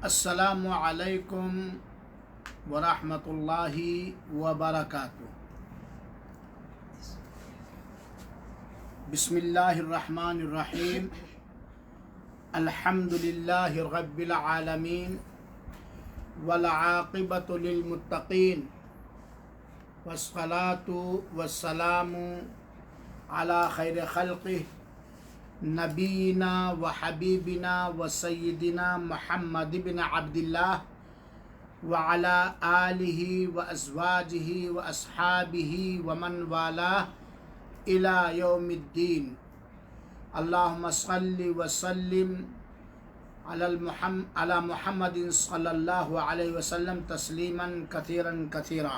السلام علیکم ورحمۃ اللہ وبرکاتہ۔ بسم اللہ الرحمن الرحیم۔ الحمد للہ رب العالمین والعاقبۃ للمتقین والصلاة والسلام علی خیر خلقہ نبینا و حبیبنا و سیدنا محمد بن عبد اللہ وعلی آلہ و ازواجہ و اصحابہ ومن والاہ الی یوم الدین۔ اللہم صلی وسلم علی محمد صلی اللہ علیہ وسلم تسلیما کثیرا کثیرا۔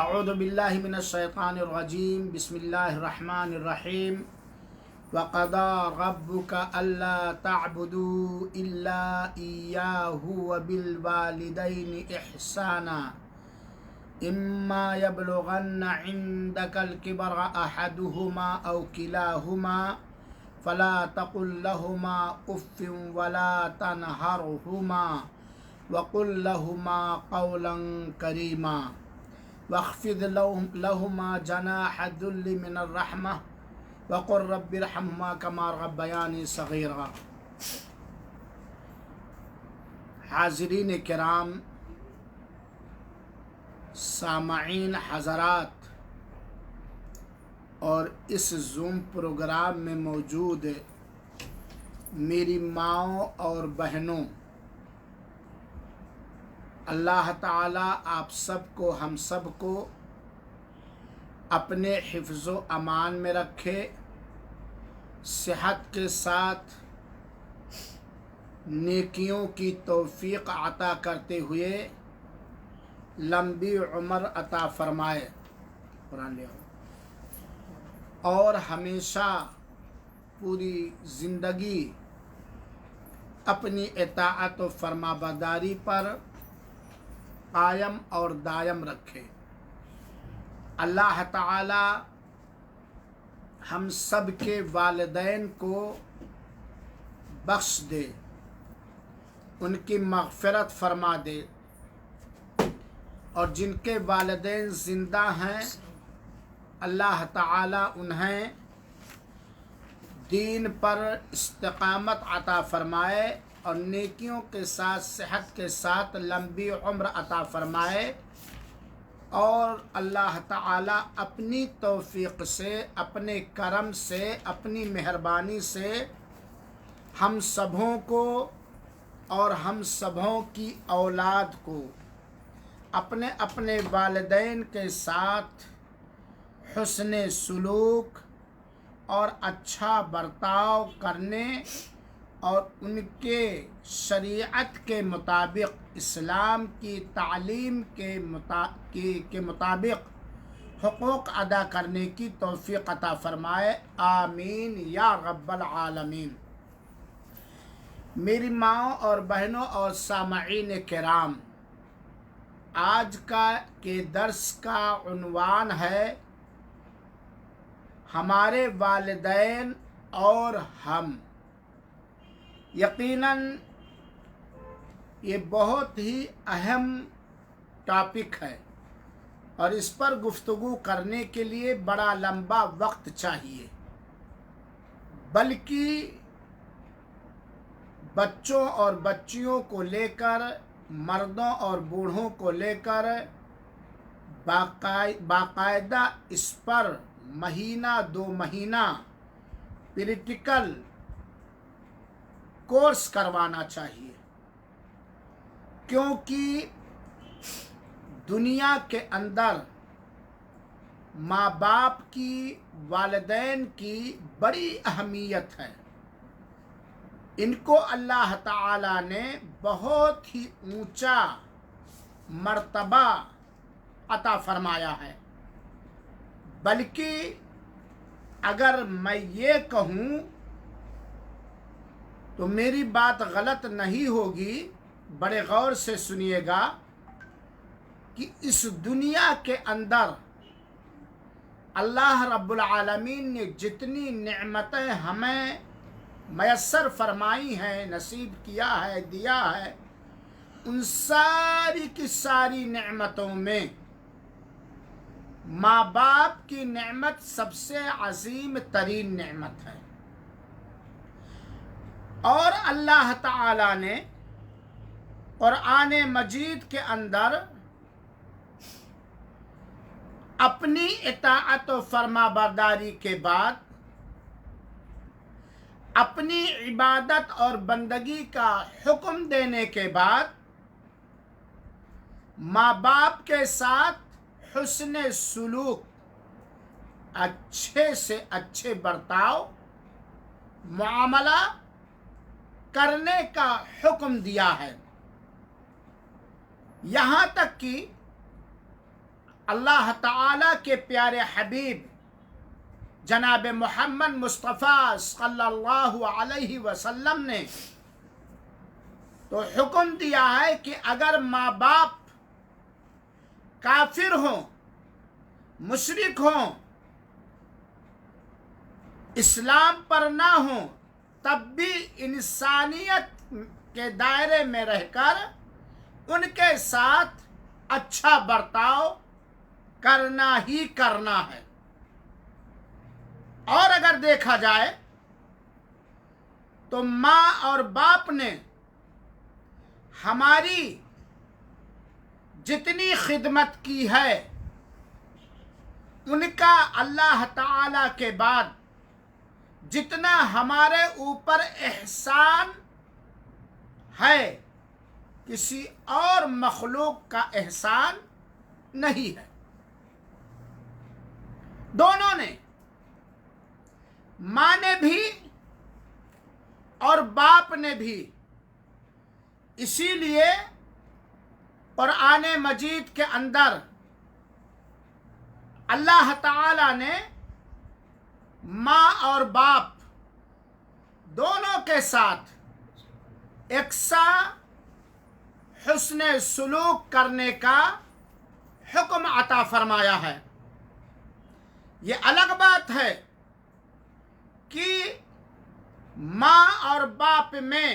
اعوذ باللہ من الشیطان الرجیم۔ بسم اللہ الرحمن الرحیم۔ وَقَضَىٰ رَبُّكَ أَلَّا تَعْبُدُوا إِلَّا إِيَّاهُ وَبِالْوَالِدَيْنِ إِحْسَانًا إِمَّا يَبْلُغَنَّ عِندَكَ الْكِبَرَ أَحَدُهُمَا أَوْ كِلَاهُمَا فَلَا تَقُل لَّهُمَا أُفٍّ وَلَا تَنْهَرْهُمَا وَقُل لَّهُمَا قَوْلًا كَرِيمًا وَاخْفِضْ لَهُمَا جَنَاحَ الذُّلِّ مِنَ الرَّحْمَةِ وَقُلْ رَبِّ ارْحَمْهُمَا كَمَا رَبَّيَانِي صَغِيرًا۔ حاضرین کرام، سامعین حضرات اور اس زوم پروگرام میں موجود میری ماؤں اور بہنوں، اللہ تعالیٰ آپ سب کو، ہم سب کو اپنے حفظ و امان میں رکھے، صحت کے ساتھ نیکیوں کی توفیق عطا کرتے ہوئے لمبی عمر عطا فرمائے، قرآن لے آؤ، اور ہمیشہ پوری زندگی اپنی اطاعت و فرما برداری پر قائم اور دائم رکھے۔ اللہ تعالی ہم سب کے والدین کو بخش دے، ان کی مغفرت فرما دے، اور جن کے والدین زندہ ہیں اللہ تعالی انہیں دین پر استقامت عطا فرمائے اور نیکیوں کے ساتھ، صحت کے ساتھ لمبی عمر عطا فرمائے، اور اللہ تعالی اپنی توفیق سے، اپنے کرم سے، اپنی مہربانی سے ہم سبھوں کو اور ہم سبھوں کی اولاد کو اپنے اپنے والدین کے ساتھ حسن سلوک اور اچھا برتاؤ کرنے اور ان کے شریعت کے مطابق، اسلام کی تعلیم کے مطابق حقوق ادا کرنے کی توفیق عطا فرمائے، آمین یا رب العالمین۔ میری ماؤں اور بہنوں اور سامعین کرام، آج کے درس کا عنوان ہے ہمارے والدین اور ہم۔ یقیناً یہ بہت ہی اہم ٹاپک ہے اور اس پر گفتگو کرنے کے لیے بڑا لمبا وقت چاہیے، بلکہ بچوں اور بچیوں کو لے کر، مردوں اور بوڑھوں کو لے کر باقاعدہ اس پر مہینہ دو مہینہ پریکٹیکل کورس کروانا چاہیے، کیونکہ دنیا کے اندر ماں باپ کی، والدین کی بڑی اہمیت ہے۔ ان کو اللہ تعالی نے بہت ہی اونچا مرتبہ عطا فرمایا ہے، بلکہ اگر میں یہ کہوں تو میری بات غلط نہیں ہوگی، بڑے غور سے سنیے گا کہ اس دنیا کے اندر اللہ رب العالمین نے جتنی نعمتیں ہمیں میسر فرمائی ہیں، نصیب کیا ہے، دیا ہے، ان ساری کی ساری نعمتوں میں ماں باپ کی نعمت سب سے عظیم ترین نعمت ہے۔ اور اللہ تعالی نے قرآن مجید کے اندر اپنی اطاعت و فرما برداری کے بعد اپنی عبادت اور بندگی کا حکم دینے کے بعد ماں باپ کے ساتھ حسن سلوک، اچھے سے اچھے برتاؤ، معاملہ کرنے کا حکم دیا ہے۔ یہاں تک کہ اللہ تعالی کے پیارے حبیب جناب محمد مصطفیٰ صلی اللہ علیہ وسلم نے تو حکم دیا ہے کہ اگر ماں باپ کافر ہوں، مشرک ہوں، اسلام پر نہ ہوں، تب بھی انسانیت کے دائرے میں رہ کر ان کے ساتھ اچھا برتاؤ کرنا ہی کرنا ہے۔ اور اگر دیکھا جائے تو ماں اور باپ نے ہماری جتنی خدمت کی ہے ان کا اللہ تعالی کے بعد جتنا ہمارے اوپر احسان ہے کسی اور مخلوق کا احسان نہیں ہے۔ دونوں نے، ماں نے بھی اور باپ نے بھی، اسی لیے قرآن مجید کے اندر اللہ تعالی نے ماں اور باپ دونوں کے ساتھ یکساں حسن سلوک کرنے کا حکم عطا فرمایا ہے۔ یہ الگ بات ہے کہ ماں اور باپ میں،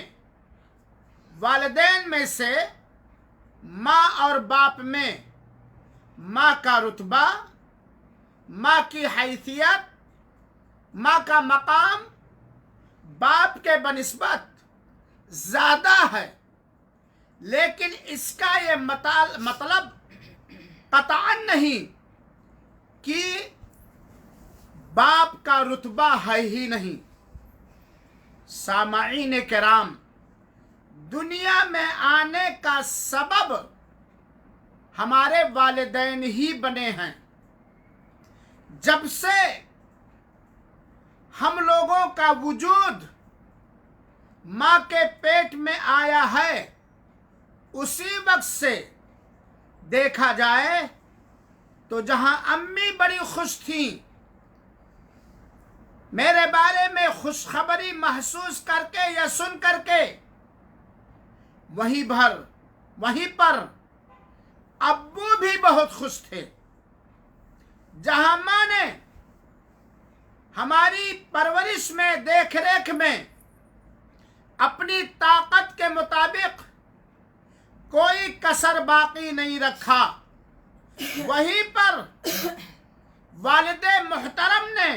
والدین میں سے ماں اور باپ میں ماں کا رتبہ، ماں کی حیثیت، ماں کا مقام باپ کے بنسبت زیادہ ہے، لیکن اس کا یہ مطلب قطعاً نہیں کہ باپ کا رتبہ ہے ہی نہیں۔ سامعین کرام، دنیا میں آنے کا سبب ہمارے والدین ہی بنے ہیں۔ جب سے ہم لوگوں کا وجود ماں کے پیٹ میں آیا ہے، اسی وقت سے دیکھا جائے تو جہاں امی بڑی خوش تھیں، میرے بارے میں خوشخبری محسوس کر کے یا سن کر کے، وہیں پر ابو بھی بہت خوش تھے۔ جہاں ماں نے ہماری پرورش میں، دیکھ ریکھ میں اپنی طاقت کے مطابق کوئی کسر باقی نہیں رکھا، وہیں پر والد محترم نے،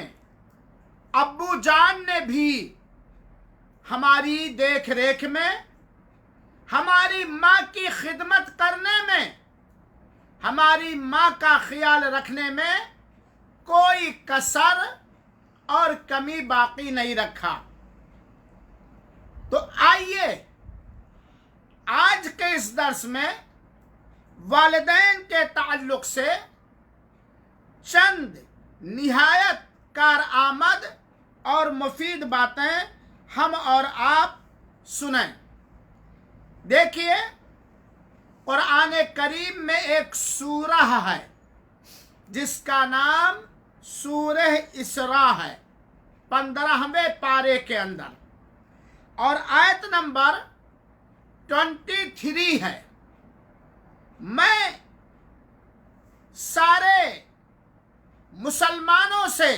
ابو جان نے بھی ہماری دیکھ ریکھ میں، ہماری ماں کی خدمت کرنے میں، ہماری ماں کا خیال رکھنے میں کوئی کسر اور کمی باقی نہیں رکھا۔ تو آئیے آج کے اس درس میں والدین کے تعلق سے چند نہایت کارآمد اور مفید باتیں ہم اور آپ سنیں۔ دیکھیے، قرآن کریم میں ایک سورہ ہے جس کا نام سورہ اسراء ہے، 15ویں پارے کے اندر، اور آیت نمبر 23 ہے۔ میں سارے مسلمانوں سے،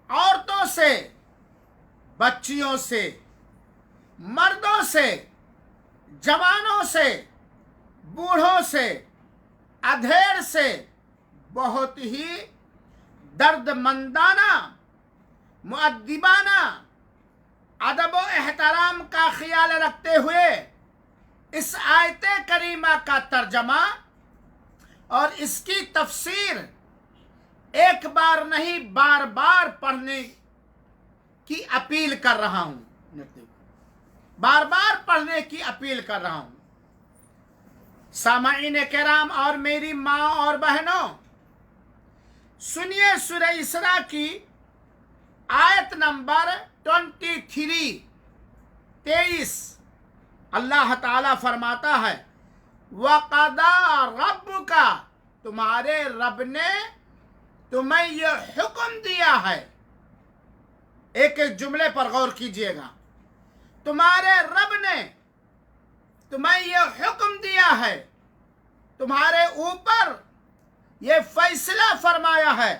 عورتوں سے، بچیوں سے، مردوں سے، جوانوں سے، بوڑھوں سے، ادھیڑ سے بہت ہی درد مندانہ، مؤدبانہ، ادب و احترام کا خیال رکھتے ہوئے اس آیت کریمہ کا ترجمہ اور اس کی تفسیر ایک بار نہیں بار بار پڑھنے کی اپیل کر رہا ہوں، بار بار پڑھنے کی اپیل کر رہا ہوں۔ سامعین کرام اور میری ماں اور بہنوں، سنیے سورہ اسراء کی آیت نمبر 23 اللہ تعالیٰ فرماتا ہے وَقَضَىٰ رَبُّكَ، تمہارے رب نے تمہیں یہ حکم دیا ہے۔ ایک ایک جملے پر غور کیجئے گا۔ تمہارے رب نے تمہیں یہ حکم دیا ہے، تمہارے اوپر یہ فیصلہ فرمایا ہے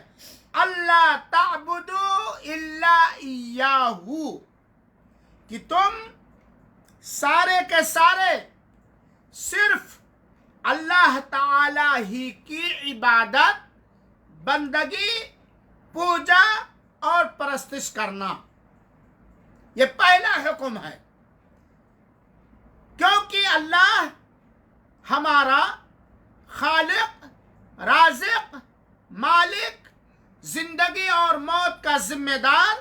اللہ تعبدوا الا ایاہ، کہ تم سارے کے سارے صرف اللہ تعالی ہی کی عبادت، بندگی، پوجا اور پرستش کرنا، یہ پہلا حکم ہے۔ کیونکہ اللہ ہمارا خالق، رازق، مالک، زندگی اور موت کا ذمہ دار،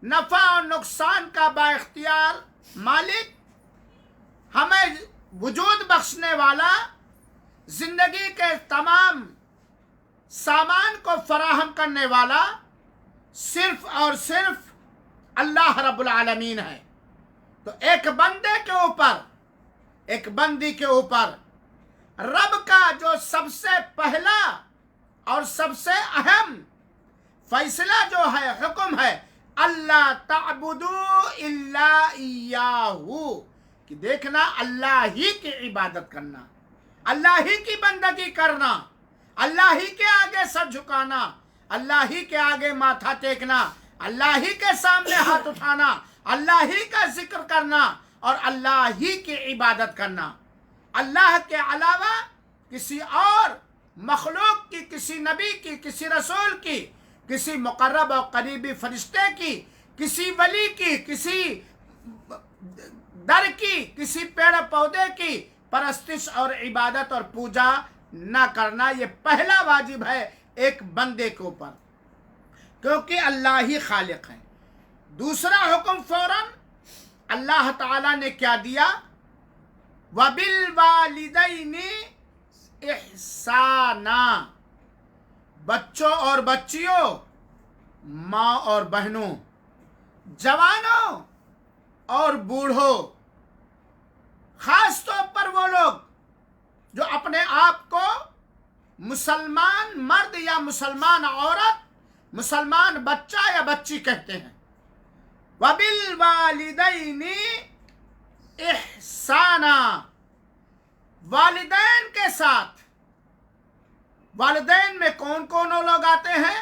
نفع اور نقصان کا بااختیار مالک، ہمیں وجود بخشنے والا، زندگی کے تمام سامان کو فراہم کرنے والا صرف اور صرف اللہ رب العالمین ہے۔ تو ایک بندے کے اوپر، ایک بندی کے اوپر رب کا جو سب سے پہلا اور سب سے اہم فیصلہ جو ہے، حکم ہے اللہ تعبدوا الا ایاہ، کہ دیکھنا اللہ ہی کی عبادت کرنا، اللہ ہی کی بندگی کرنا، اللہ ہی کے آگے سر جھکانا، اللہ ہی کے آگے ماتھا ٹیکنا، اللہ ہی کے سامنے ہاتھ اٹھانا، اللہ ہی کا ذکر کرنا اور اللہ ہی کی عبادت کرنا۔ اللہ کے علاوہ کسی اور مخلوق کی، کسی نبی کی، کسی رسول کی، کسی مقرب اور قریبی فرشتے کی، کسی ولی کی، کسی در کی، کسی پیڑ پودے کی پرستش اور عبادت اور پوجا نہ کرنا، یہ پہلا واجب ہے ایک بندے کے اوپر، کیونکہ اللہ ہی خالق ہے۔ دوسرا حکم فوراً اللہ تعالیٰ نے کیا دیا؟ وَبِالْوَالِدَيْنِ إِحْسَانًا، بچوں اور بچیوں، ماں اور بہنوں، جوانوں اور بوڑھوں، خاص طور پر وہ لوگ جو اپنے آپ کو مسلمان مرد یا مسلمان عورت، مسلمان بچہ یا بچی کہتے ہیں۔ وَبِالْوَالِدَيْنِ إِحْسَانًا، والدین کے ساتھ، والدین میں کون کون لوگ آتے ہیں؟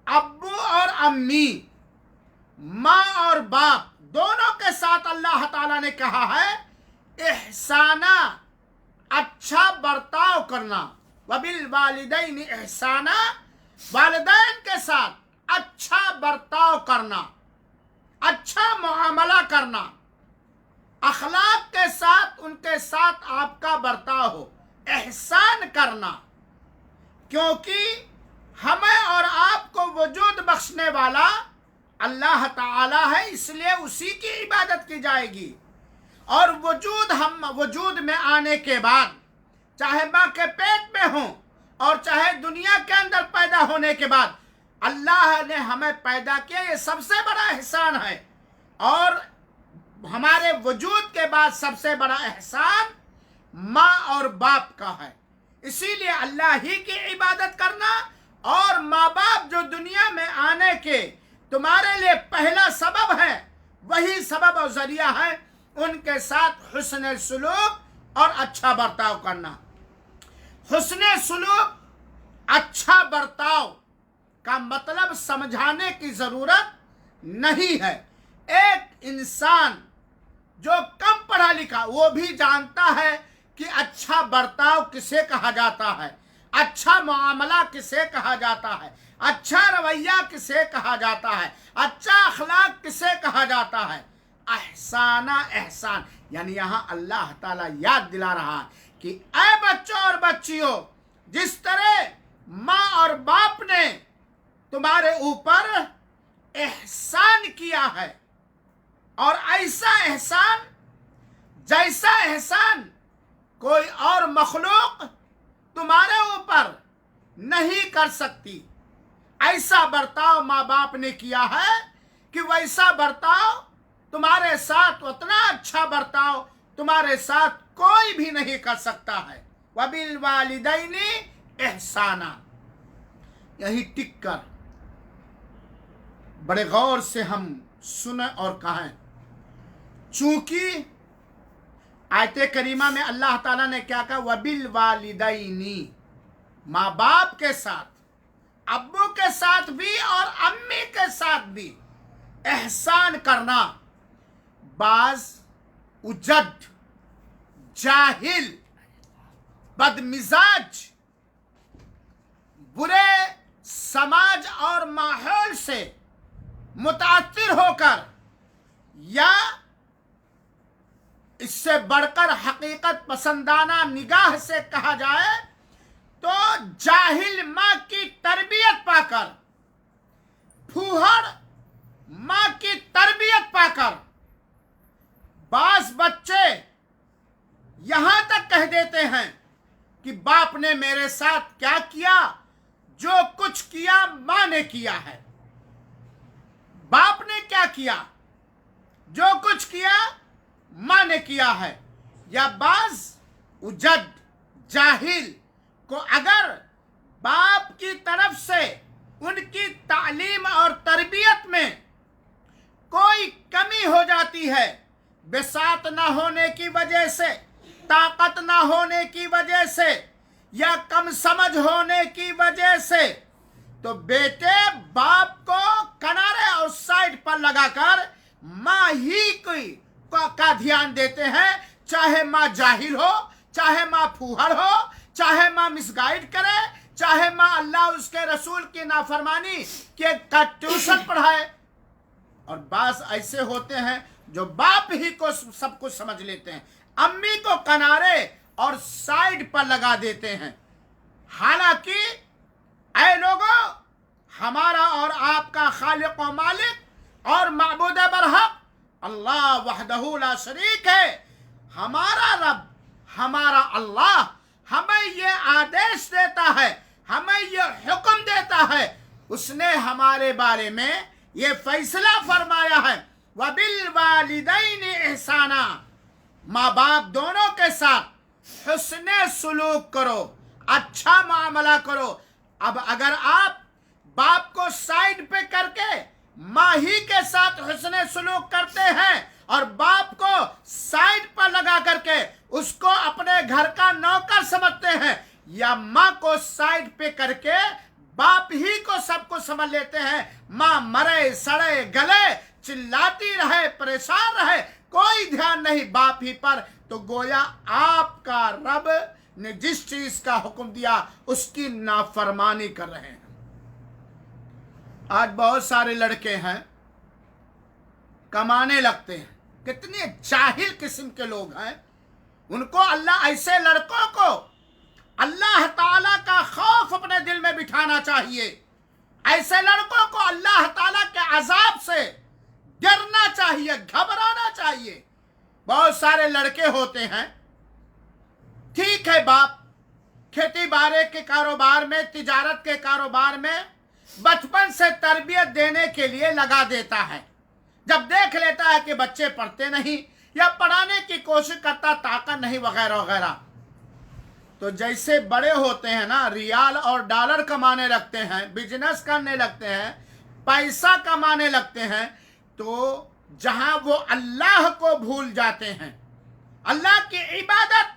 ابو اور امی، ماں اور باپ، دونوں کے ساتھ اللہ تعالیٰ نے کہا ہے احسانہ، اچھا برتاؤ کرنا۔ وبالوالدین احسانہ، والدین کے ساتھ اچھا برتاؤ کرنا، اچھا معاملہ کرنا، اخلاق کے ساتھ ان کے ساتھ آپ کا برتاؤ ہو، احسان کرنا، کیونکہ ہمیں اور آپ کو وجود بخشنے والا اللہ تعالی ہے، اس لیے اسی کی عبادت کی جائے گی۔ اور وجود میں آنے کے بعد، چاہے ماں کے پیٹ میں ہوں اور چاہے دنیا کے اندر پیدا ہونے کے بعد، اللہ نے ہمیں پیدا کیا، یہ سب سے بڑا احسان ہے۔ اور ہمارے وجود کے بعد سب سے بڑا احسان ماں اور باپ کا ہے۔ اسی لیے اللہ ہی کی عبادت کرنا، اور ماں باپ جو دنیا میں آنے کے تمہارے لیے پہلا سبب ہے، وہی سبب اور ذریعہ ہے، ان کے ساتھ حسن سلوک اور اچھا برتاؤ کرنا۔ حسن سلوک अच्छा बर्ताव का मतलब समझाने की जरूरत नहीं है। एक इंसान जो कम पढ़ा लिखा वो भी जानता है कि अच्छा बर्ताव किसे कहा जाता है, अच्छा मामला किसे कहा जाता है, अच्छा रवैया किसे कहा जाता है, अच्छा अखलाक किसे कहा जाता है। एहसाना एहसान, यानी यहाँ अल्लाह ताला याद दिला रहा है कि ऐ बच्चों और बच्चियों, जिस तरह माँ और बाप ने तुम्हारे ऊपर एहसान किया है, और ऐसा एहसान जैसा एहसान कोई और मखलूक तुम्हारे ऊपर नहीं कर सकती, ऐसा बर्ताव माँ बाप ने किया है कि वैसा बर्ताव तुम्हारे साथ, उतना अच्छा बर्ताव तुम्हारे साथ कोई भी नहीं कर सकता है। वबिल वालिदैनी एहसाना, यही टिक कर बड़े गौर से हम सुने और कहें, चूंकि आयत करीमा में अल्लाह ताला ने क्या कहा, वबिल वालिदैनी, माँ बाप के साथ, अब्बू के साथ भी और अम्मी के साथ भी एहसान करना। बाज उजड, जाहिल, बदमिजाज, बुरे समाज और माहौल से मुतासिर होकर, या इससे बढ़कर हकीकत पसंदाना निगाह से कहा जाए तो जाहिल माँ की तरबियत पाकर, फूहड़ माँ की तरबियत पाकर बास बच्चे यहां तक कह देते हैं कि बाप ने मेरे साथ क्या किया, जो कुछ किया माँ ने किया है। बाप ने क्या किया, जो कुछ किया माँ ने किया है। या बाज उजड जाहिल को अगर बाप की तरफ से उनकी तालीम और तरबियत में कोई कमी हो जाती है, बिसात ना होने की वजह से, ताकत ना होने की वजह से, या कम समझ होने की वजह से, तो बेटे बाप को किनारे और साइड पर लगाकर माँ ही का ध्यान देते हैं, चाहे माँ जाहिल हो, चाहे माँ फूहड़ हो, चाहे माँ मिसगाइड करे, चाहे माँ अल्लाह उसके रसूल की नाफरमानी के का ट्यूशन पढ़ाए। और बास ऐसे होते हैं जो बाप ही को सब कुछ समझ लेते हैं, अम्मी को किनारे और साइड पर लगा देते हैं। हालांकि ऐ लोगों, हमारा और आपका खालिक व मालिक और माबूद बरहक अल्लाह वहदहू ला शरीक है। हमारा रब, हमारा अल्लाह हमें ये आदेश देता है, हमें ये हुक्म देता है, उसने हमारे बारे में ये फैसला फरमाया है, वबिल वालिदैनी एहसाना, माँ बाप दोनों के साथ हुस्ने सुलूक करो, अच्छा मामला करो। अब अगर आप बाप को साइड पे करके माँ ही के साथ हुस्ने सुलूक करते हैं और बाप को साइड पर लगा करके उसको अपने घर का नौकर समझते हैं, या माँ को साइड पे करके बाप ही को सब कुछ समझ लेते हैं, माँ मरे सड़े गले चिल्लाती रहे, परेशान रहे, कोई ध्यान नहीं बाप ही पर, तो गोया आपका रब ने जिस चीज का हुक्म दिया उसकी नाफरमानी कर रहे हैं। आज बहुत सारे लड़के हैं, कमाने लगते हैं, कितने जाहिल किस्म के लोग हैं। उनको अल्लाह, ऐसे लड़कों को अल्लाह ताला का खौफ अपने दिल में बिठाना चाहिए। ऐसे लड़कों को अल्लाह ताला के अजाब से डरना चाहिए, घबराना चाहिए। बहुत सारे लड़के होते हैं, ठीक है बाप खेती बाड़ी के कारोबार में, तिजारत के कारोबार में बचपन से तरबियत देने के लिए लगा देता है। जब देख लेता है कि बच्चे पढ़ते नहीं या पढ़ाने की कोशिश करता, ताकत नहीं वगैरह वगैरह, तो जैसे बड़े होते हैं ना, रियाल और डॉलर कमाने लगते हैं, बिजनेस करने लगते हैं, पैसा कमाने लगते हैं, तो जहां वो अल्लाह को भूल जाते हैं, अल्लाह की इबादत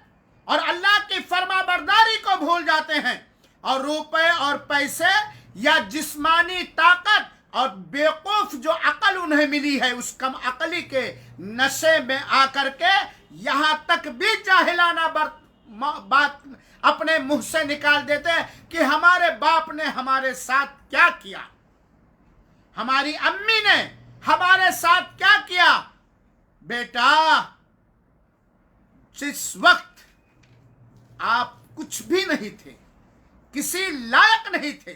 और अल्लाह की फर्माबरदारी को भूल जाते हैं, اور रुपए और पैसे या जिस्मानी ताकत और बेवकूफ जो अकल उन्हें मिली है उस कम अकली के नशे में आकर के यहाँ तक भी जाहिलाना बात अपने मुंह से निकाल देते हैं कि हमारे बाप ने हमारे साथ क्या किया, हमारी अम्मी ने हमारे साथ क्या किया। बेटा, जिस वक्त आप कुछ भी नहीं थे, किसी लायक नहीं थे,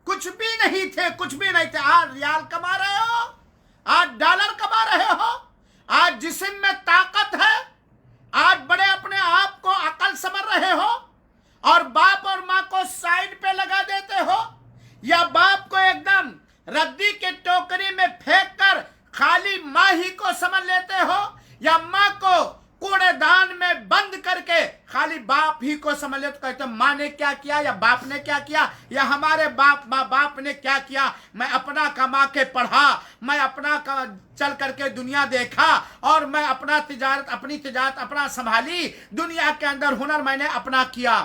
कुछ भी नहीं थे, कुछ भी नहीं थे, आज रियाल कमा रहे हो, आज डॉलर कमा रहे हो, आज जिस्म में ताकत है, आज बड़े अपने आप को अकल समझ रहे हो और बाप और माँ को साइड पे लगा देते हो, या बाप को एकदम रद्दी के टोकरी में फेंक कर खाली माँ ही को समझ लेते हो, या माँ को कूड़ेदान में बंद करके खाली बाप ही को समझ लेते हो। कहते हो माँ ने क्या किया या बाप ने क्या किया या हमारे बाप ने क्या किया, मैं अपना कमा के पढ़ा, मैं अपना चल करके दुनिया देखा और मैं अपनी तिजारत अपना संभाली, दुनिया के अंदर हुनर मैंने अपना किया।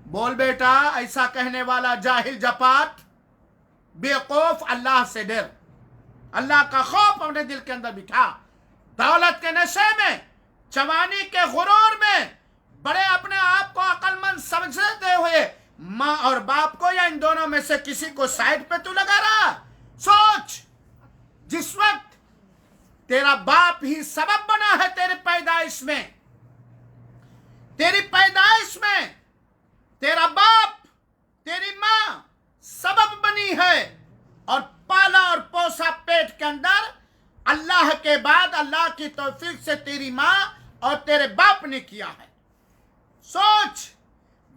बोल बेटा, ऐसा कहने वाला जाहिल जपात बेवकूफ, अल्लाह से डर, अल्लाह का खौफ अपने दिल के अंदर बिठा। दौलत के नशे में, जवानी के गुरूर में, बड़े अपने आप को अक्लमंद समझते हुए माँ और बाप को या इन दोनों में से किसी को साइड पे तू लगा रहा। सोच, जिस वक्त तेरा बाप ही सबब बना है तेरी पैदाइश में, तेरी पैदाइश में तेरा बाप, तेरी माँ सबब बनी है और पाला और पोसा पेट के अंदर अल्लाह के बाद अल्लाह की तौफीक से तेरी माँ और तेरे बाप ने किया है। सोच,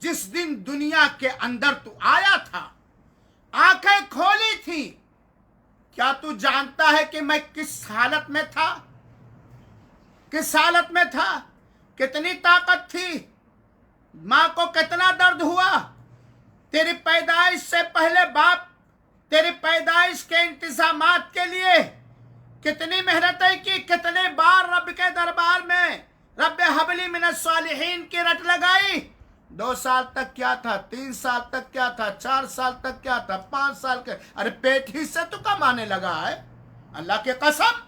जिस दिन दुनिया के अंदर तू आया था, आंखें खोली थी, क्या तू जानता है कि मैं किस हालत में था, किस हालत में था, कितनी ताकत थी, माँ को कितना दर्द हुआ। तेरी पैदाइश से पहले बाप तेरी पैदाइश के इंतजामात के लिए कितनी मेहनतें की, कितने बार रब के दरबार में रब हबली मिनस सालिहीन की रट लगाई। 2 साल तक क्या था, 3 साल तक क्या था, 4 साल तक क्या था, 5 साल के, अरे पेट ही से तो कमाने लगा है। अल्लाह के कसम,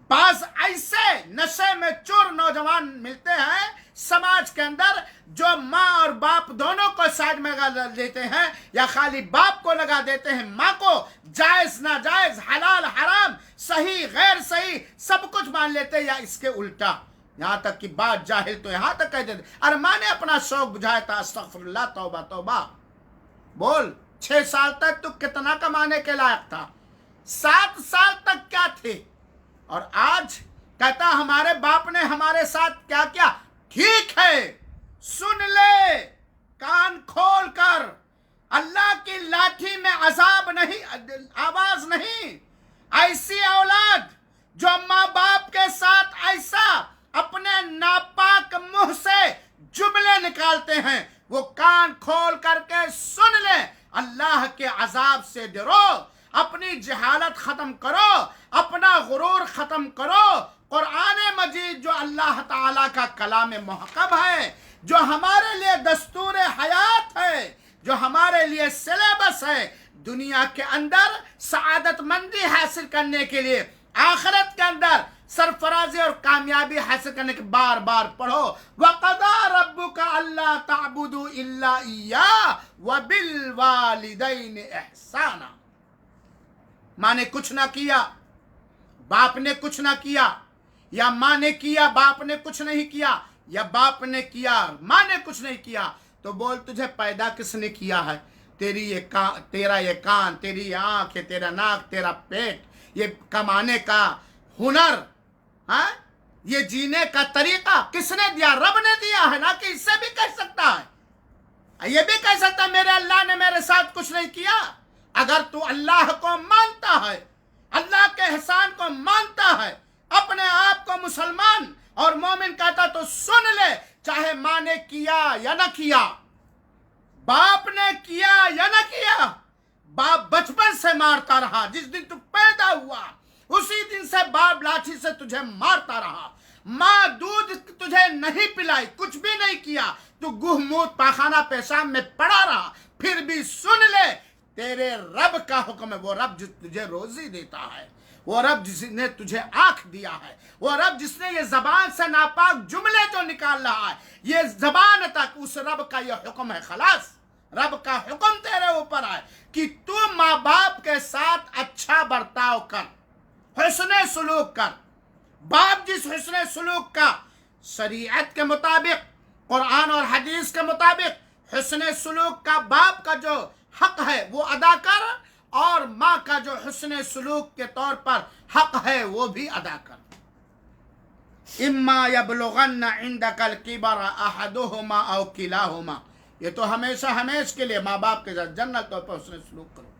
पास ऐसे नशे में चूर नौजवान मिलते हैं समाज के अंदर जो माँ और बाप दोनों को साइड में लगा देते हैं, या खाली बाप को लगा देते हैं, माँ को जायज नाजायज, हलाल हराम, सही गैर सही सब कुछ मान लेते हैं, या इसके उल्टा। यहाँ तक कि बात जाहिल तो यहाँ तक कह देते, अरे माँ ने अपना शौक बुझाया था, अस्तगफिरुल्लाह, तौबा तौबा। बोल, 6 साल तक तू कितना कमाने के लायक था, 7 साल तक क्या थे, और आज कहता हमारे बाप ने हमारे साथ क्या किया। ठीक है, सुन ले कान खोल कर, अल्लाह की लाठी में अजाब नहीं, आवाज नहीं। ऐसी औलाद जो माँ बाप के साथ ऐसा अपने नापाक मुंह से जुमले निकालते हैं, वो कान खोल करके सुन ले, अल्लाह के अजाब से डरो, अपनी जहालत खत्म करो, अपना गुरूर खत्म करो। कुरान मजीद जो अल्लाह ताला का कलाम मुहकम है, जो हमारे लिए दस्तूर हयात है, जो हमारे लिए सिलेबस है, दुनिया के अंदर सआदतमंदी हासिल करने के लिए, आखिरत के अंदर सरफराजी और कामयाबी हासिल करने के बार बार पढ़ो। वक़दा रब्बुका अल्ला ताबुदू इल्ला इय्या व बिल वालिदैन इहसाना। माँ ने कुछ ना किया, बाप ने कुछ ना किया, या माँ ने किया बाप ने कुछ नहीं किया, या बाप ने किया माँ ने कुछ नहीं किया, तो बोल तुझे पैदा किसने किया है। तेरा ये कान, तेरी ये आँख, तेरा नाक, तेरा पेट, ये कमाने का हुनर, हाँ, ये जीने का तरीका किसने दिया? रब ने दिया है ना। कि इससे भी कह सकता है, ये भी कह सकता है मेरे अल्लाह ने मेरे साथ कुछ नहीं किया। अगर तू अल्लाह को मानता है, अल्लाह के एहसान को मानता है, अपने आप को मुसलमान और मोमिन कहता, तो सुन ले, चाहे माँ ने किया या न किया, बाप ने किया या न किया, बाप बचपन से मारता रहा, जिस दिन तू पैदा हुआ उसी दिन से बाप लाठी से तुझे मारता रहा, माँ दूध तुझे नहीं पिलाई, कुछ भी नहीं किया, तू गुह मूत पाखाना पेशाब में पड़ा रहा, फिर भी सुन ले तेरे रब का हुक्म है। वो रब जो तुझे रोजी देता है, वो रब जिसने तुझे आंख दिया है, वो रब जिसने ये जबान से नापाक जुमले जो निकाल रहा है, ये जबान तक, उस रब का ये हुक्म है। खलास, रब का हुक्म तेरे ऊपर है कि तू माँ बाप के साथ अच्छा बर्ताव कर, हुस्न सुलूक कर। बाप जिस हुस्न सुलूक का शरीयत के मुताबिक, कुरान और हदीस के मुताबिक हुस्न सुलूक का बाप का जो हक है वो अदा कर, और माँ का जो हुस्न सुलूक के तौर पर हक है वो भी अदा कर। इम्मा यबलुगन्ना इंदकल किबर अहदुहुमा औ किलाहुमा, ये तो हमेशा हमेशा के लिए माँ बाप के साथ जन्नत तौर पर हुस्न सुलूक करो।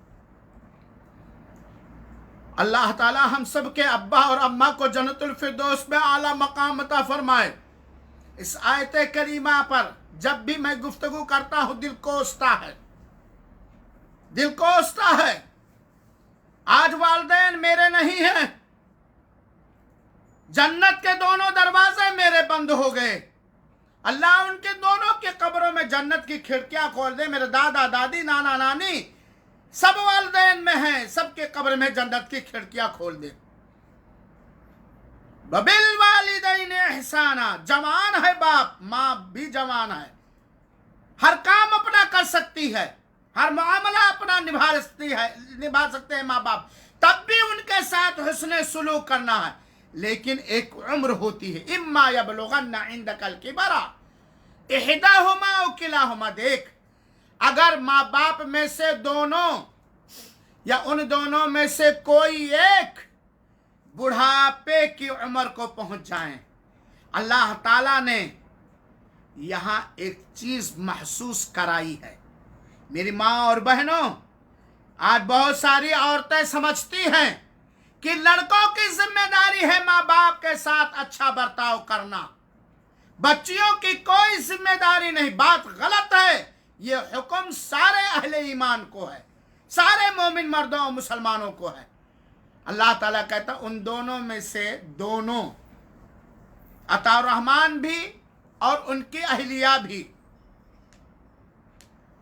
अल्लाह ताला हम सब के अब्बा और अम्मा को जन्नतुल फिरदौस में आला मकाम अता फरमाए। इस आयत करीमा पर जब भी मैं गुफ्तगू करता हूँ दिल कोसता है, दिल कोसता है। आज वालिदैन मेरे नहीं हैं, जन्नत के दोनों दरवाजे मेरे बंद हो गए। अल्लाह उनके दोनों के कब्रों में जन्नत की खिड़कियां खोल दे। मेरे दादा दादी नाना नानी सब वालिदैन में हैं, सबके कब्र में जन्नत की खिड़कियां खोल दे। बिल वालिदैन एहसाना, जवान है बाप, माँ भी जवान है, हर काम अपना कर सकती है, हर मामला अपना निभा सकते हैं माँ बाप, तब भी उनके साथ हुस्न सुलूक करना है। लेकिन एक उम्र होती है, इम्मा यबलुगन्ना इंदकल किबरा इहदाहुमा औ किलाहुमा। देख, अगर माँ बाप में से दोनों या उन दोनों में से कोई एक बुढ़ापे की उम्र को पहुंच जाएं, अल्लाह ताला ने यहां एक चीज महसूस कराई है। मेरी माँ और बहनों, आज बहुत सारी औरतें समझती हैं कि लड़कों की जिम्मेदारी है माँ बाप के साथ अच्छा बर्ताव करना, बच्चियों की कोई जिम्मेदारी नहीं। बात गलत है। ये हुक्म सारे अहले ईमान को है, सारे मोमिन मर्दों और मुसलमानों को है। अल्लाह ताला कहता उन दोनों में से दोनों, अता रहमान भी और उनकी अहलिया भी,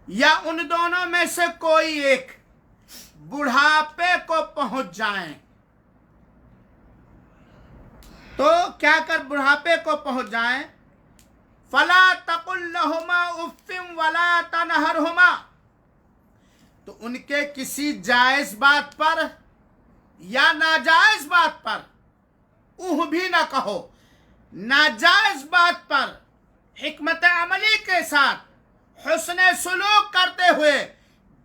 या उन दोनों में से कोई एक बुढ़ापे को पहुंच जाएं, तो क्या कर बुढ़ापे को पहुंच जाएं, फला तकुल लहुमा उफ्फिम वला तनहरहुमा, तो उनके किसी जायज बात पर या नाजायज बात पर उह भी ना कहो। नाजायज बात पर हिकमत अमली के साथ हुस्न सुलूक करते हुए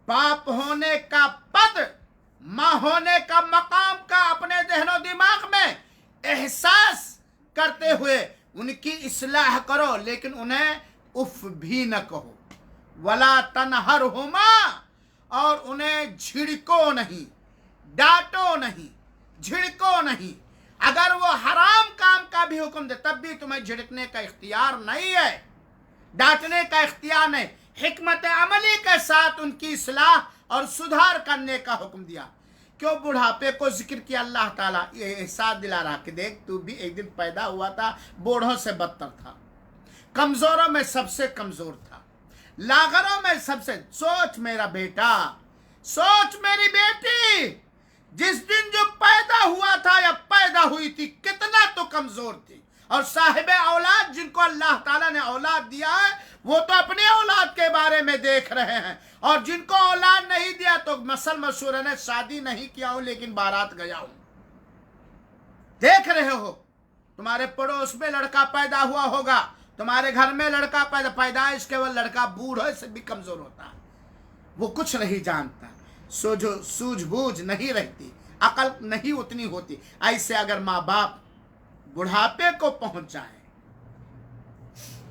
बाप होने का पद, माँ होने का मकाम का अपने ज़हनो दिमाग में एहसास करते हुए उनकी इस्लाह करो, लेकिन उन्हें उफ भी न कहो। वला तनहरहुमा, और उन्हें झिड़को नहीं, डांटो नहीं, झिड़को नहीं। अगर वो हराम काम का भी हुक्म दे तब भी तुम्हें झिड़कने का इख्तियार नहीं है, डांटने का इख्तियार नहीं। हिकमत अमली के साथ उनकी इस्लाह और सुधार करने का हुक्म दिया। क्यों बुढ़ापे को जिक्र किया? अल्लाह ताला ये एहसास दिला रहा कि देख तू भी एक दिन पैदा हुआ था, बूढ़ों से बदतर था, कमजोरों में सबसे कमजोर था, लागरों में सबसे। सोच मेरा बेटा, सोच मेरी बेटी, जिस दिन जो पैदा हुआ था या पैदा हुई थी कितना तो कमजोर थी। और साहिब औलाद जिनको अल्लाह ताला ने औलाद दिया है वो तो अपने औलाद के बारे में देख रहे हैं, और जिनको औलाद नहीं दिया तो मसल मशहूर है, शादी नहीं किया हूं लेकिन बारात गया हूं। देख रहे हो तुम्हारे पड़ोस में लड़का पैदा हुआ होगा, तुम्हारे घर में लड़का पैदाइश केवल लड़का बूढ़े से भी कमजोर होता है, वो कुछ नहीं जानता, सूझबूझ नहीं रहती, अकल नहीं उतनी होती। ऐसे अगर माँ बाप बुढ़ापे को पहुंच जाए,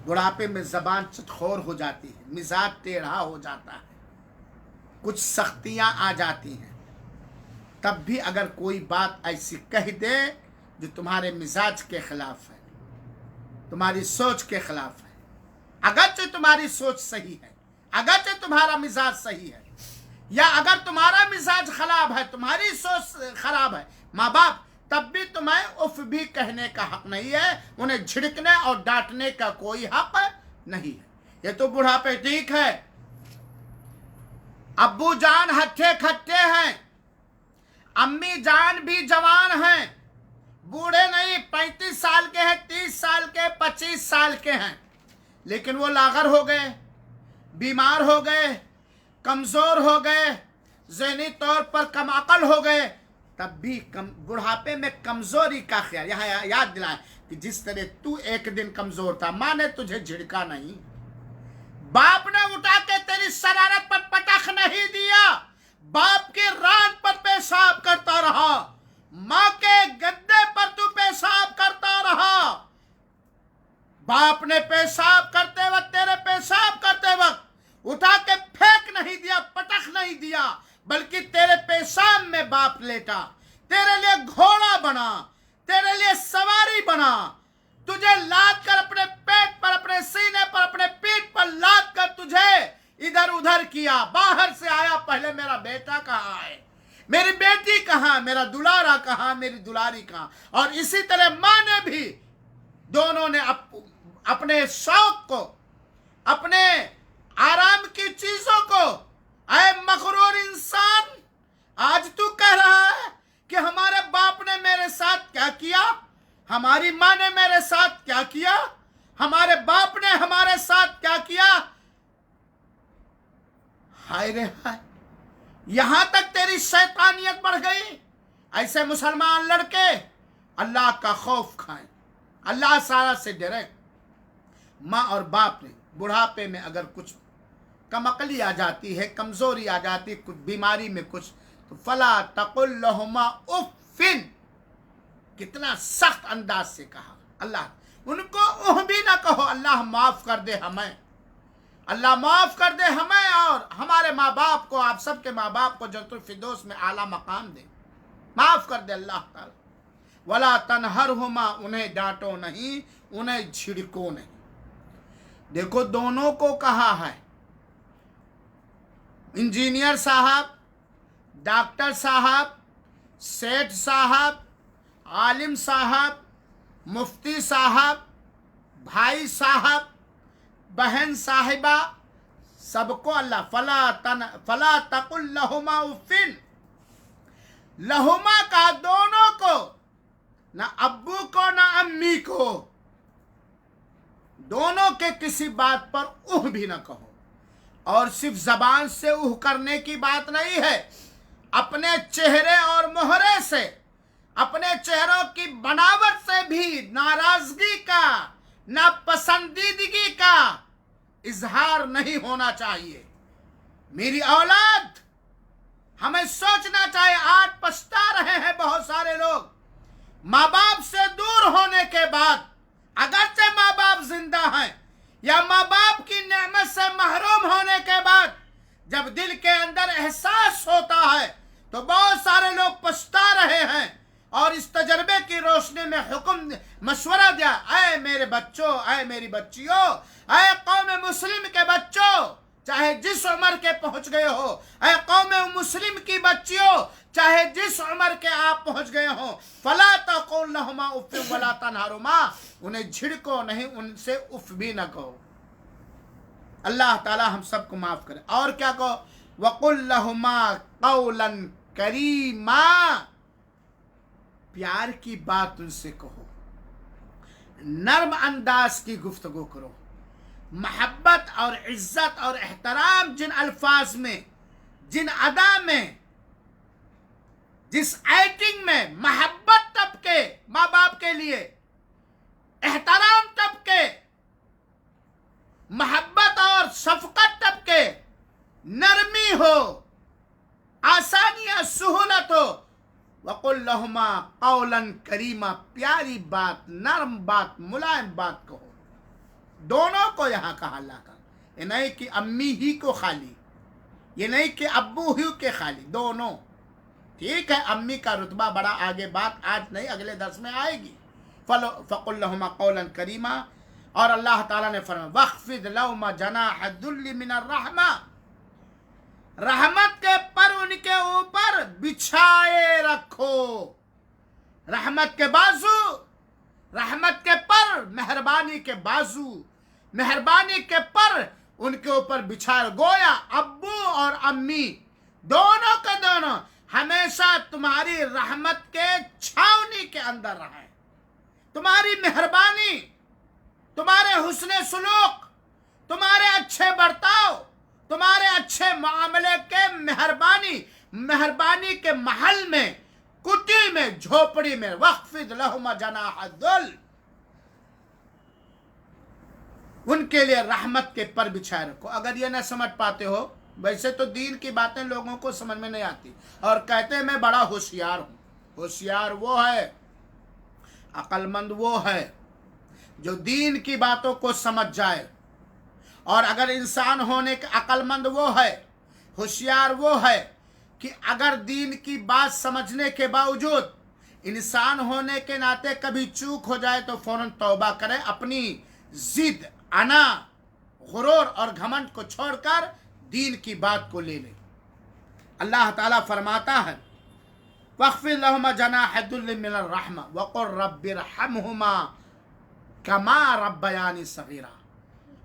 बुढ़ापे में जबान चटखोर हो जाती है, मिजाज टेढ़ा हो जाता है, कुछ सख्तियां आ जाती हैं, तब भी अगर कोई बात ऐसी कह दे जो तुम्हारे मिजाज के खिलाफ है, तुम्हारी सोच के खिलाफ है, अगरचे तुम्हारी सोच सही है, अगरचे तुम्हारा मिजाज सही है, या अगर तुम्हारा मिजाज खराब है, तुम्हारी सोच खराब है, माँ बाप, तब भी तुम्हें उफ भी कहने का हक नहीं है, उन्हें झिड़कने और डांटने का कोई हक नहीं है। ये तो बुढ़ापे ठीक है, अब्बू जान हट्टे खट्टे हैं, अम्मी जान भी जवान हैं, बूढ़े नहीं, 35 साल के हैं, 30 साल के, 25 साल के हैं, लेकिन वो लागर हो गए, बीमार हो गए, कमजोर हो गए, ज़हनी तौर पर कम अकल हो गए, तब भी बुढ़ापे में कमजोरी का ख्याल। यहाँ याद दिलाएं कि जिस तरह तू एक दिन कमजोर था, माँ ने तुझे झिड़का नहीं, बाप ने उठा के तेरी शरारत पर पटख नहीं दिया, बाप की रान पर पेशाब करता रहा, माँ के गद्दे पर तू पेशाब करता रहा, बाप ने पेशाब करते वक्त, तेरे पेशाब करते वक्त उठा के फेंक नहीं दिया, पटख नहीं दिया, बल्कि तेरे पेशाब में बाप लेटा, तेरे लिए घोड़ा बना, तेरे लिए सवारी बना, तुझे लाद कर अपने पेट पर, अपने सीने पर, अपने पीठ पर लाद कर तुझे इधर उधर किया। बाहर से आया, पहले मेरा बेटा कहाँ है, मेरी बेटी कहाँ, मेरा दुलारा कहाँ, मेरी दुलारी कहाँ। और इसी तरह माँ ने भी, दोनों ने अपने शौक को, अपने आराम की चीजों को, ऐ मगरूर इंसान, आज तू कह रहा है कि हमारे बाप ने मेरे साथ क्या किया, हमारी माँ ने मेरे साथ क्या किया, हमारे बाप ने हमारे साथ क्या किया। हाय रे हाय, यहां तक तेरी शैतानियत बढ़ गई। ऐसे मुसलमान लड़के अल्लाह का खौफ खाएं, अल्लाह सारा से डरें। माँ और बाप ने बुढ़ापे में अगर कुछ कमकली आ जाती है, कमजोरी आ जाती है, कुछ बीमारी में कुछ, तो फला तकुल लहुमा उफ़िन, कितना सख्त अंदाज से कहा अल्लाह, उनको उह भी ना कहो, अल्लाह माफ कर दे हमें, अल्लाह माफ कर दे हमें और हमारे माँ बाप को, आप सबके माँ बाप को जन्नतुल फिरदौस में आला मकाम दे, माफ कर दे अल्लाह ताला। वला तनहरहुमा, उन्हें डांटो नहीं, उन्हें झिड़को नहीं। देखो दोनों को कहा है, इंजीनियर साहब, डॉक्टर साहब, सेठ साहब, आलिम साहब, मुफ्ती साहब, भाई साहब, बहन साहिबा, सबको अल्लाह फला तकुल लहुमा उफ़िन, लहुमा का दोनों को, ना अब्बू को ना अम्मी को, दोनों के किसी बात पर उह भी ना कहो। और सिर्फ जबान से उह करने की बात नहीं है, अपने चेहरे और मोहरे से, अपने चेहरों की बनावट से भी नाराजगी का, नापसंदीदगी का इजहार नहीं होना चाहिए। मेरी औलाद, हमें सोचना चाहिए, आज पछता रहे हैं बहुत सारे लोग, माँ बाप से दूर होने के बाद, अगरचे माँ बाप जिंदा हैं, या माँ बाप की नेमत से महरूम होने के बाद जब दिल के अंदर एहसास होता है, तो बहुत सारे लोग पछता रहे हैं। और इस तजर्बे की रोशनी में हुक्म मशवरा दिया, ऐ मेरे बच्चों, ऐ मेरी बच्चियों, ऐ कौम मुस्लिम के बच्चों, चाहे जिस उम्र के पहुंच गए हो, ऐ कौम मुस्लिम की बच्चियों, चाहे जिस उम्र के आप पहुंच गए हो, फला तकुल लहुमा उफ़ वला तनहरुमा, उन्हें झिड़को नहीं, उनसे उफ भी न कहो। अल्लाह ताला हम सबको माफ करे। और क्या कहो, वकुल लहुमा कौलन करीमा, प्यार की बात उनसे कहो, नर्म अंदाज की गुफ्तगू करो, मोहब्बत और इज्जत और एहतराम जिन अल्फाज में, जिन अदा में, जिस एक्टिंग में मोहब्बत तबके माँ बाप के लिए, एहतराम तबके, मोहब्बत और शफकत तबके, नरमी हो, आसानियां, सुहूलत हो, वकुल लहुमा कौलन करीमा, प्यारी बात, नरम बात, मुलायम बात कहो। दोनों को यहाँ कहा अल्लाह का, ये नहीं कि अम्मी ही को खाली, ये नहीं कि अब्बू ही के खाली, दोनों। ठीक है, अम्मी का रुतबा बड़ा आगे, बात आज नहीं अगले दर्स में आएगी। फकुल लहुमा कौलन करीमा। और अल्लाह ताला ने फरमाया वख्फिद लहुमा जनाह दुल्ली मिनर रहमा, रहमत के पर उनके ऊपर बिछाए रखो, रहमत के बाजू, रहमत के पर, मेहरबानी के बाजू, मेहरबानी के पर उनके ऊपर बिछा, गोया अब्बू और अम्मी दोनों के दोनों हमेशा तुम्हारी रहमत के छावनी के अंदर रहे। तुम्हारी मेहरबानी, तुम्हारे हुस्ने सुलूक, तुम्हारे अच्छे बर्ताव, तुम्हारे अच्छे मामले के मेहरबानी के महल में, कुटी में, झोपड़ी में, वख्फिद लहुमा जनाह दुल, उनके लिए रहमत के पर बिछाए रखो। अगर ये ना समझ पाते हो, वैसे तो दीन की बातें लोगों को समझ में नहीं आती और कहते हैं मैं बड़ा होशियार हूं। होशियार वो है, अक्लमंद वो है जो दीन की बातों को समझ जाए। और अगर इंसान होने के अक्लमंद वो है, होशियार वो है कि अगर दीन की बात समझने के बावजूद इंसान होने के नाते कभी चूक हो जाए तो फौरन तौबा करे, अपनी जिद, अना, गुरूर और घमंड को छोड़कर दीन की बात को ले ले। अल्लाह ताला फरमाता है वख्फिद लहुमा जनाह दुल्ल मिनर रहमा वक़ुल रब्बिरहमहुमा कमा रब्बयानी सगीरा।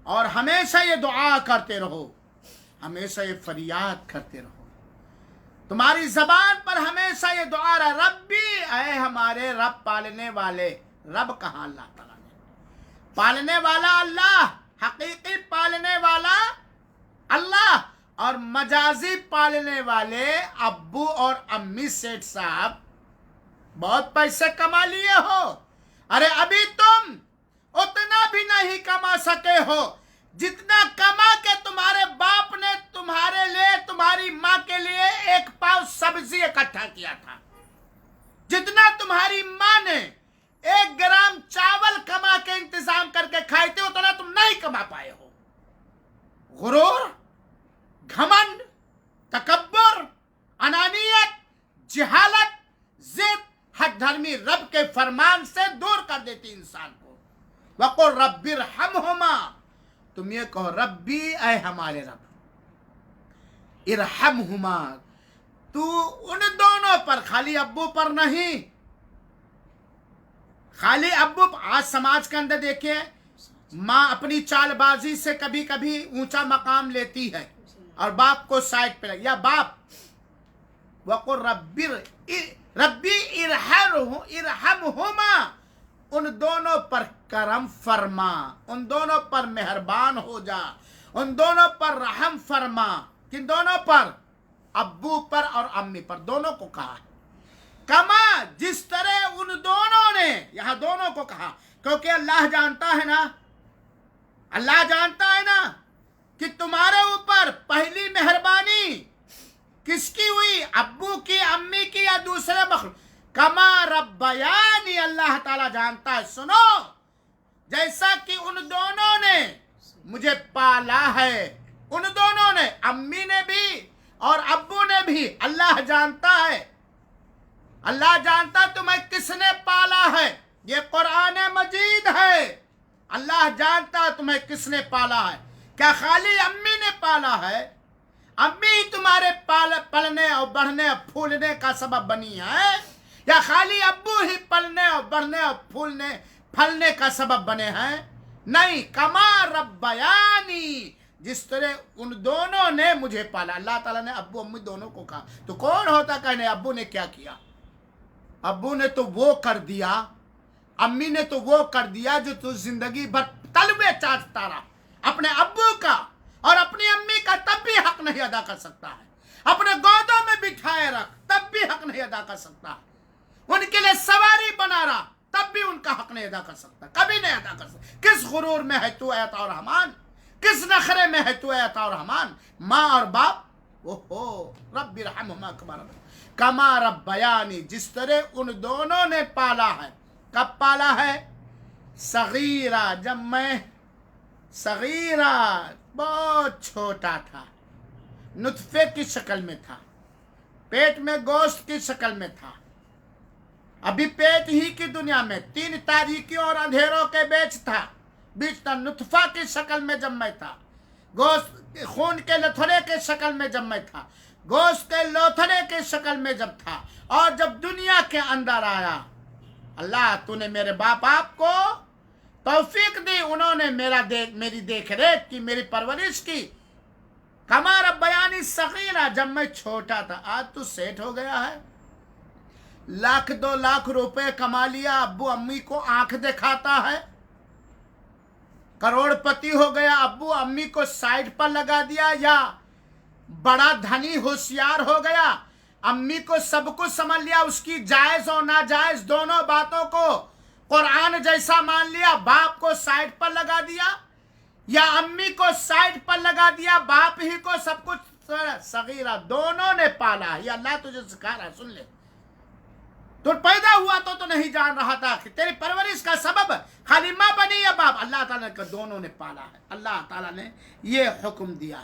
और हमेशा ये दुआ करते रहो, हमेशा ये फरियाद करते रहो, तुम्हारी जबान पर हमेशा ये दुआ रहा, रब्बी, ऐ हमारे रब, पालने वाले। रब कहाँ? अल्लाह ताला ने। पालने वाला अल्लाह, हकीकी पालने वाला अल्लाह, और मजाजी पालने वाले अब्बू और अम्मी सेठ साहब बहुत पैसे कमा लिए हो। अरे अभी तुम उतना भी नहीं कमा सके हो जितना कमा के तुम्हारे बाप ने तुम्हारे लिए, तुम्हारी माँ के लिए एक पाव सब्जी इकट्ठा किया था। जितना तुम्हारी माँ ने 1 ग्राम चावल कमा के इंतजाम करके खाए थे, उतना तुम नहीं कमा पाए हो। गुरूर, घमंड, तकब्बुर, अनानियत, जहालत, जिद, हक धर्मी रब के फरमान से दूर कर देती इंसान को। वक़ुल रब्बिरहमहुमा, तुम ये कहो रब्बी, ऐ हमारे रब, इरहमहुमा, तू उन दोनों पर, खाली अब्बू पर नहीं, खाली अब्बू। आज समाज के अंदर देखिए, माँ अपनी चालबाजी से कभी कभी ऊंचा मकाम लेती है और बाप को साइड पे, या बाप, वक़ुल रब्बी इरहमहुमा, उन दोनों पर करम फरमा, उन दोनों पर मेहरबान हो जा, उन दोनों पर रहम फरमा। किन दोनों पर? अब्बू पर और अम्मी पर, दोनों को कहा है। कमा, जिस तरह उन दोनों ने, यहां दोनों को कहा, क्योंकि अल्लाह जानता है ना, अल्लाह जानता है ना कि तुम्हारे ऊपर पहली मेहरबानी किसकी हुई, अब्बू की, अम्मी की, या दूसरे मखलूक। कमा रब्बयानी, अल्लाह ताला जानता है। सुनो, जैसा कि उन दोनों ने मुझे पाला है, उन दोनों ने, अम्मी ने भी और अब्बू ने भी, अल्लाह जानता है। अल्लाह जानता तुम्हें किसने पाला है। ये कुरान मजीद है। अल्लाह जानता तुम्हें किसने पाला है। क्या खाली अम्मी ने पाला है? अम्मी तुम्हारे पलने और बढ़ने और फूलने का सबब बनी है, या खाली अब्बू ही पलने और बढ़ने और फलने का सबब बने हैं? नहीं, कमा रब्बयानी, जिस तरह उन दोनों ने मुझे पाला। अल्लाह ताला ने अब्बू अम्मी दोनों को कहा, तो कौन होता कहने अब्बू ने क्या किया? अब्बू ने तो वो कर दिया, अम्मी ने तो वो कर दिया जो तू जिंदगी भर तलबे चाहता रहा। अपने अब्बू का और अपनी अम्मी का तब भी हक नहीं अदा कर सकता है। अपने गोदों में बिठाए रख, तब भी हक नहीं अदा कर सकता है। उनके लिए सवारी बना रहा, तब भी उनका हक नहीं अदा कर सकता, कभी नहीं अदा कर सकता। किस गुरूर में है तू अता रहमान, किस नखरे में है तू अता रहमान। माँ और बाप, ओहो, रब्बिरहमहुमा कमा रब्बयानी, जिस तरह उन दोनों ने पाला है। कब पाला है? सगीरा, जब मैं सगीरा बहुत छोटा था, नुत्फे की शक्ल में था, पेट में गोश्त की शक्ल में था, अभी पेट ही की दुनिया में 3 तारीकियों और अंधेरों के बीच था। नुत्फा की शक्ल में जब मैं था, गोश्त खून के लथड़े के शक्ल में जब मैं था, गोश्त के लोथड़े के शक्ल में जब था, और जब दुनिया के अंदर आया, अल्लाह तूने मेरे बाप को तौफीक दी, उन्होंने मेरी देख रेख की, मेरी परवरिश की। कमा रब्बयानी सगीरा, जब मैं छोटा था। आज तो सेठ हो गया है, 1,00,000-2 लाख रुपए कमा लिया, अब्बू अम्मी को आंख दिखाता है, करोड़पति हो गया, अब्बू अम्मी को साइड पर लगा दिया, या बड़ा धनी होशियार हो गया, अम्मी को सब कुछ समझ लिया, उसकी जायज और नाजायज दोनों बातों को कुरान जैसा मान लिया, बाप को साइड पर लगा दिया या अम्मी को साइड पर लगा दिया, बाप ही को सब कुछ। सगीरा दोनों ने पाला, ये अल्लाह तुझे सिखा रहा है, सुन ले। तो पैदा हुआ तो नहीं जान रहा था कि तेरी परवरिश का सबब खाली माँ बनी या बाप, अल्लाह ताला ने दोनों ने पाला है। अल्लाह ताला ने ये हुक्म दिया,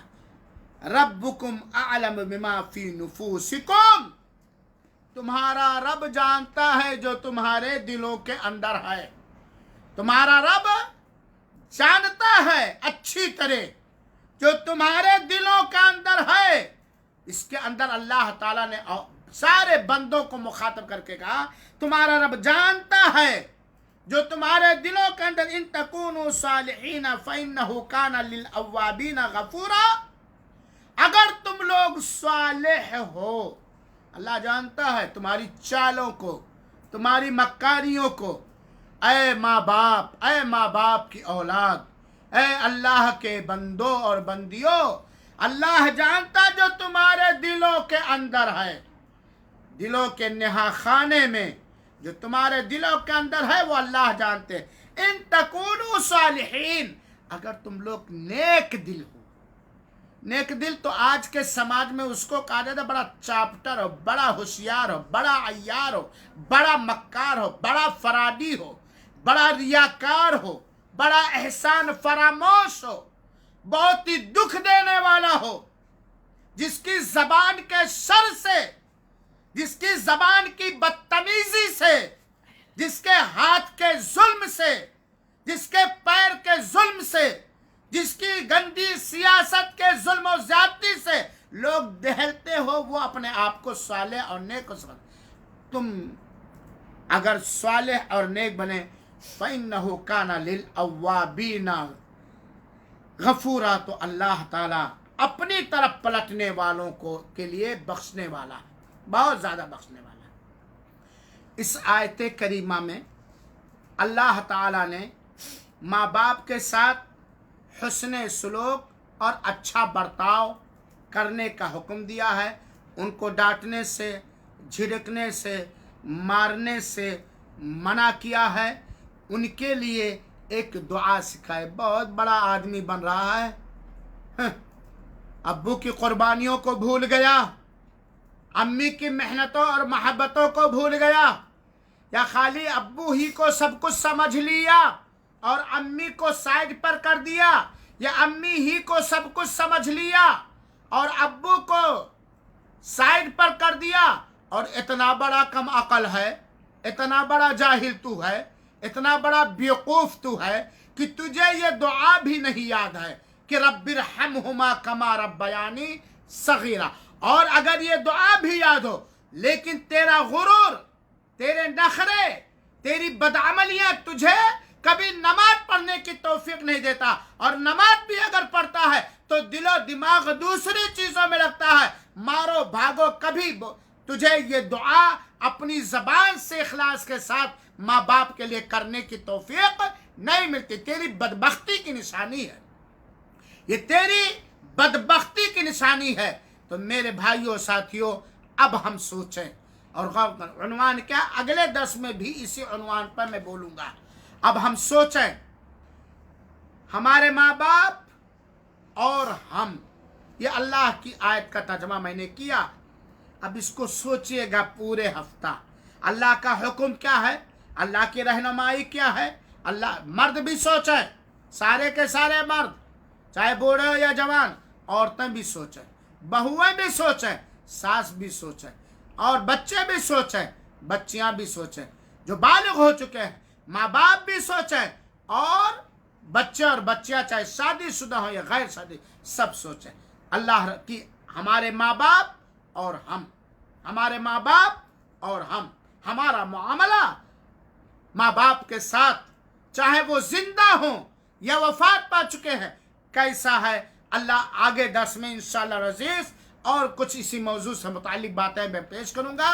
रब्बुकुम अअलम बिमा फी नुफूसिकुम, तुम्हारा रब जानता है जो तुम्हारे दिलों के अंदर है। तुम्हारा रब जानता है अच्छी तरह जो तुम्हारे दिलों के अंदर है। इसके अंदर अल्लाह ताला ने सारे बंदों को मुखातब करके कहा, तुम्हारा रब जानता है जो तुम्हारे दिलों के अंदर, इन तकूनु सालिहीन फइन्नहु काना लिल अव्वाबीन गफूरा, अगर तुम लोग सालेह हो, अल्लाह जानता है तुम्हारी चालों को, तुम्हारी मक्कारियों को। ऐ माँ बाप की औलाद, ऐ अल्लाह के बंदों और बंदियों, अल्लाह जानता जो तुम्हारे दिलों के अंदर है, दिलों के नेहा खाने में जो तुम्हारे दिलों के अंदर है वो अल्लाह जानते। इन तकूनु सालिहीन, अगर तुम लोग नेक दिल हो। नेक दिल तो आज के समाज में उसको कहा जाता है बड़ा चाप्टर हो, बड़ा होशियार हो, बड़ा अय्यार हो, बड़ा मक्कार हो, बड़ा फराडी हो, बड़ा रियाकार हो, बड़ा एहसान फरामोश हो, बहुत ही दुख देने वाला हो, जिसकी जबान के शर से, जिसकी जबान की बदतमीजी से, जिसके हाथ के जुल्म से, जिसके पैर के जुल्म से, जिसकी गंदी सियासत के जुल्म और ज्यादती से लोग दहलते हो, वो अपने आप को सालेह और नेक समझ। तुम अगर सालेह और नेक बने, फइन्नहु काना लिल अव्वाबीना गफूरा, तो अल्लाह ताला अपनी तरफ पलटने वालों को के लिए बख्शने वाला, बहुत ज़्यादा बख्शने वाला। इस आयत करीमा में अल्लाह ताला ने माँ बाप के साथ हुस्न सुलूक और अच्छा बर्ताव करने का हुक्म दिया है। उनको डांटने से, झिड़कने से, मारने से मना किया है। उनके लिए एक दुआ सिखाए। बहुत बड़ा आदमी बन रहा है, अब्बू की कुर्बानियों को भूल गया, अम्मी की मेहनतों और मोहब्बतों को भूल गया, या खाली अब्बू ही को सब कुछ समझ लिया और अम्मी को साइड पर कर दिया, या अम्मी ही को सब कुछ समझ लिया और अब्बू को साइड पर कर दिया। और इतना बड़ा कम अकल है, इतना बड़ा जाहिल तू है, इतना बड़ा बेवकूफ तू है कि तुझे ये दुआ भी नहीं याद है कि रब्बिरहमहुमा कमा रब्बयानी सगीरा। और अगर ये दुआ भी याद हो, लेकिन तेरा गुरूर, तेरे नखरे, तेरी बदअमलियां तुझे कभी नमाज पढ़ने की तौफीक नहीं देता, और नमाज भी अगर पढ़ता है तो दिलो दिमाग दूसरी चीजों में लगता है, मारो भागो, कभी तुझे ये दुआ अपनी जबान से इखलास के साथ माँ बाप के लिए करने की तौफीक नहीं मिलती। तेरी बदबख्ती की निशानी है, ये तेरी बदबख्ती की निशानी है। तो मेरे भाइयों साथियों, अब हम सोचें और गौर करें। उन्वान क्या, अगले 10 में भी इसी उन्वान पर मैं बोलूँगा। अब हम सोचें, हमारे माँ बाप और हम, ये अल्लाह की आयत का तर्जमा मैंने किया। अब इसको सोचिएगा पूरे हफ्ता, अल्लाह का हुक्म क्या है, अल्लाह की रहनुमाई क्या है। अल्लाह, मर्द भी सोचें, सारे के सारे मर्द, चाहे बूढ़े हो या जवान, औरतें भी सोचें, बहुएं भी सोचें, सास भी सोचें, और बच्चे भी सोचें, बच्चियां भी सोचें, जो बालिग हो चुके हैं, माँ बाप भी सोचें, और बच्चे और बच्चियां चाहे शादीशुदा हो या गैर शादी, सब सोचें। अल्लाह की, हमारे माँ बाप और हम, हमारे माँ बाप और हम, हमारा मुआमला माँ बाप के साथ, चाहे वो जिंदा हों या वफात पा चुके हैं। कैसा है अल्लाह आगे दर्स में इंशाअल्लाह अज़ीज़ और कुछ इसी मौजू से मुतालिक बातें मैं पेश करूँगा।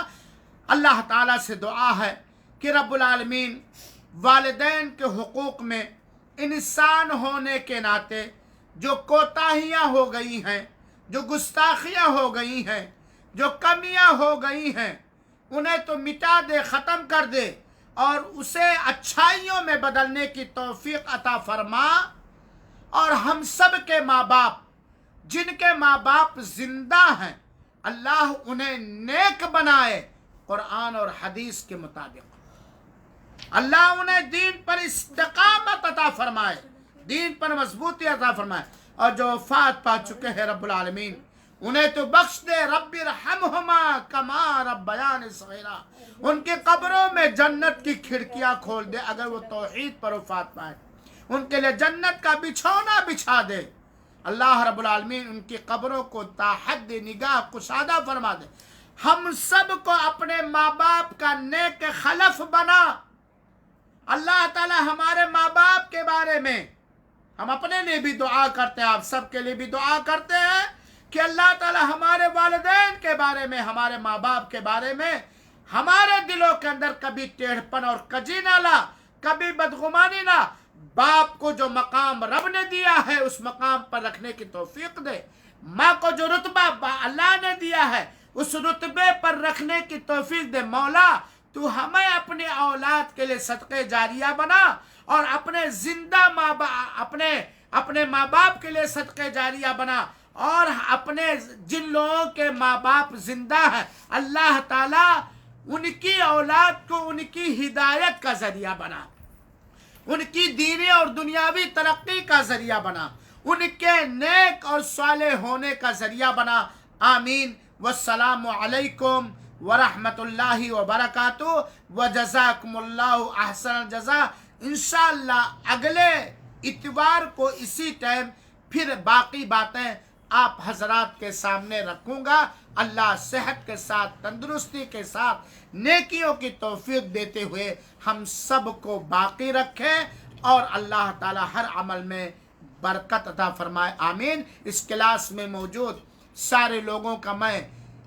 अल्लाह ताला से दुआ है कि रब्बुल आलमीन वालिदैन के हुकूक में इंसान होने के नाते जो कोताहियाँ हो गई हैं, जो गुस्ताखियाँ हो गई हैं, जो कमियाँ हो गई हैं, उन्हें तो मिटा दे, ख़त्म कर दे और उसे अच्छाइयों में बदलने की तौफीक अता फरमा। और हम सब के माँ बाप, जिनके माँ बाप जिंदा हैं, अल्लाह उन्हें नेक बनाए कुरान और हदीस के मुताबिक। अल्लाह उन्हें दीन पर इस्तिकामत अता फरमाए, दीन पर मजबूती अता फरमाए। और जो वफात पा चुके हैं रब्बुल आलमीन उन्हें तो बख्श दे, रब्बिरहमहुमा कमा रब्बयानी सगीरा। उनके कब्रों में जन्नत की खिड़कियां खोल दे अगर वो तौहीद पर वफात पाए, उनके लिए जन्नत का बिछौना बिछा दे। अल्लाह रब्बुल आलमीन उनकी कब्रों को ताहद निगाह कुशादा फरमा दे। हम सब को अपने माँ बाप का नेक खलफ बना। अल्लाह ताला हमारे माँ बाप के बारे में हम अपने लिए भी दुआ करते हैं, आप सबके लिए भी दुआ करते हैं कि अल्लाह ताला हमारे वालिदैन के बारे में, हमारे माँ बाप के बारे में हमारे दिलों के अंदर कभी टेढ़पन और कजी ना ला, कभी बदगुमानी ना। बाप को जो मकाम रब ने दिया है उस मकाम पर रखने की तौफीक दे। माँ को जो रुतबा अल्लाह ने दिया है उस रुतबे पर रखने की तौफीक दे। मौला तू हमें अपने औलाद के लिए सदक़े जारिया बना और अपने जिंदा माँ बाप अपने माँ बाप के लिए सदक़े जारिया बना। और अपने जिन लोगों के माँ बाप जिंदा है अल्लाह ताला उनकी औलाद को उनकी हिदायत का जरिया बना, उनकी दीनी और दुनियावी तरक्की का जरिया बना, उनके नेक और सालेह होने का जरिया बना। आमीन। वस्सलामु अलैकुम वरहमतुल्लाहि वबरकातुहू व जज़ाकुमुल्लाहु अहसनल जज़ा। इंशाअल्लाह अगले इतवार को इसी टाइम फिर बाकी बातें आप हजरात के सामने रखूंगा। अल्लाह सेहत के साथ, तंदुरुस्ती के साथ, नेकियों की तौफीक देते हुए हम सब को बाकी रखे और अल्लाह ताला हर अमल में बरकत अता फरमाए। आमीन। इस क्लास में मौजूद सारे लोगों का मैं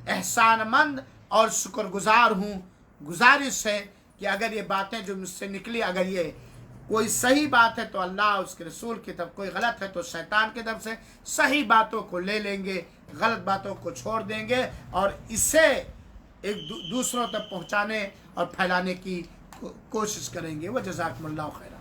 एहसानमंद और शुक्रगुजार हूँ। गुजारिश है कि अगर ये बातें जो मुझसे निकली, अगर ये कोई सही बात है तो अल्लाह उसके रसूल की तरफ, कोई गलत है तो शैतान की तरफ से। सही बातों को ले लेंगे, गलत बातों को छोड़ देंगे और इसे एक दूसरों तक पहुँचाने और फैलाने की कोशिश करेंगे। वह जज़ाकुमुल्लाहु खैर।